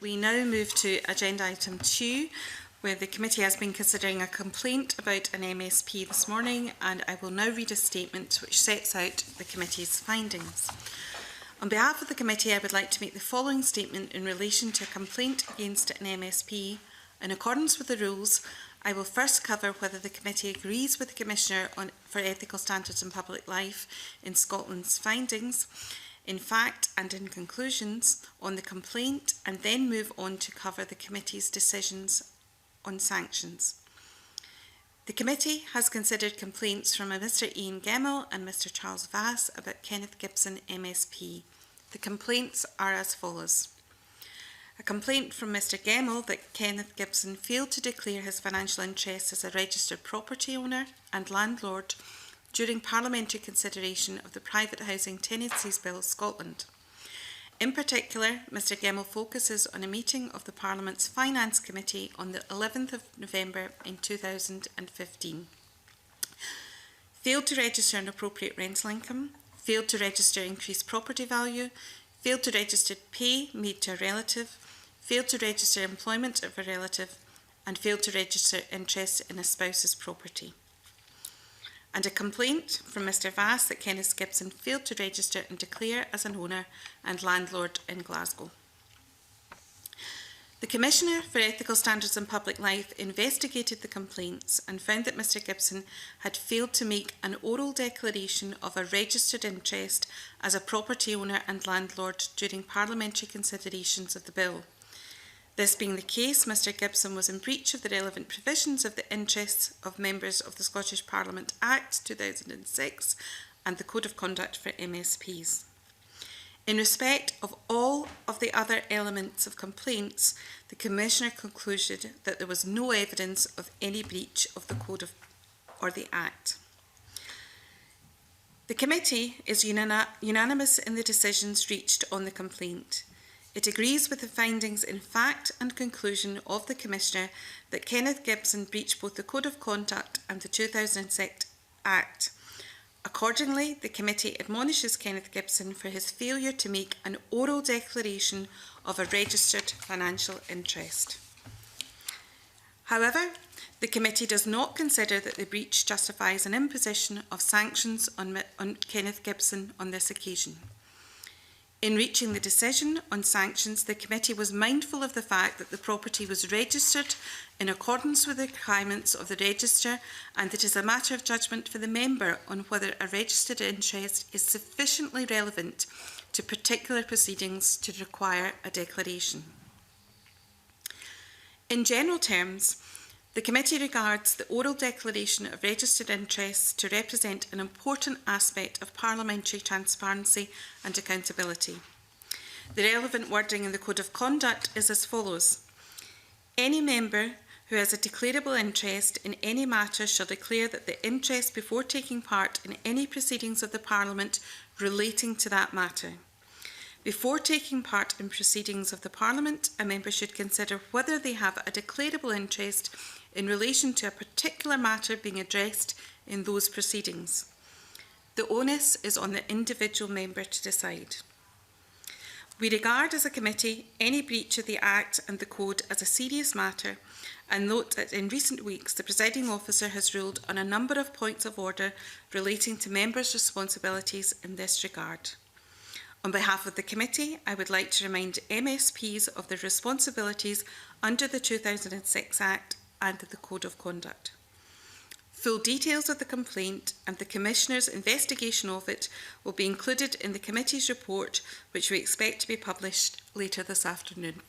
We now move to agenda item 2, where the committee has been considering a complaint about an MSP this morning, and I will now read a statement which sets out the committee's findings. On behalf of the committee, I would like to make the following statement in relation to a complaint against an MSP. In accordance with the rules, I will first cover whether the committee agrees with the Commissioner for Ethical Standards in Public Life in Scotland's findings, in fact and in conclusions on the complaint, and then move on to cover the committee's decisions on sanctions. The committee has considered complaints from Mr Ian Gemmell and Mr Charles Vass about Kenneth Gibson MSP. The complaints are as follows. A complaint from Mr Gemmell that Kenneth Gibson failed to declare his financial interests as a registered property owner and landlord during parliamentary consideration of the Private Housing Tenancies Bill Scotland. In particular, Mr Gemmell focuses on a meeting of the Parliament's Finance Committee on the 11th of November in 2015. Failed to register an appropriate rental income, failed to register increased property value, failed to register pay made to a relative, failed to register employment of a relative, and failed to register interest in a spouse's property. And a complaint from Mr Vass that Kenneth Gibson failed to register and declare as an owner and landlord in Glasgow. The Commissioner for Ethical Standards in Public Life investigated the complaints and found that Mr Gibson had failed to make an oral declaration of a registered interest as a property owner and landlord during parliamentary considerations of the bill. This being the case, Mr Gibson was in breach of the relevant provisions of the Interests of Members of the Scottish Parliament Act 2006 and the Code of Conduct for MSPs. In respect of all of the other elements of complaints, the Commissioner concluded that there was no evidence of any breach of the Code or the Act. The committee is unanimous in the decisions reached on the complaint. It agrees with the findings in fact and conclusion of the Commissioner that Kenneth Gibson breached both the Code of Conduct and the 2006 Act. Accordingly, the committee admonishes Kenneth Gibson for his failure to make an oral declaration of a registered financial interest. However, the committee does not consider that the breach justifies an imposition of sanctions on Kenneth Gibson on this occasion. In reaching the decision on sanctions, the committee was mindful of the fact that the property was registered in accordance with the requirements of the register, and that it is a matter of judgment for the member on whether a registered interest is sufficiently relevant to particular proceedings to require a declaration. In general terms, the committee regards the oral declaration of registered interests to represent an important aspect of parliamentary transparency and accountability. The relevant wording in the Code of Conduct is as follows. Any member who has a declarable interest in any matter shall declare that the interest before taking part in any proceedings of the Parliament relating to that matter. Before taking part in proceedings of the Parliament, a member should consider whether they have a declarable interest in relation to a particular matter being addressed in those proceedings. The onus is on the individual member to decide. We regard as a committee any breach of the Act and the Code as a serious matter, and note that in recent weeks the presiding officer has ruled on a number of points of order relating to members' responsibilities in this regard. On behalf of the committee, I would like to remind MSPs of their responsibilities under the 2006 Act and the Code of Conduct. Full details of the complaint and the Commissioner's investigation of it will be included in the committee's report, which we expect to be published later this afternoon.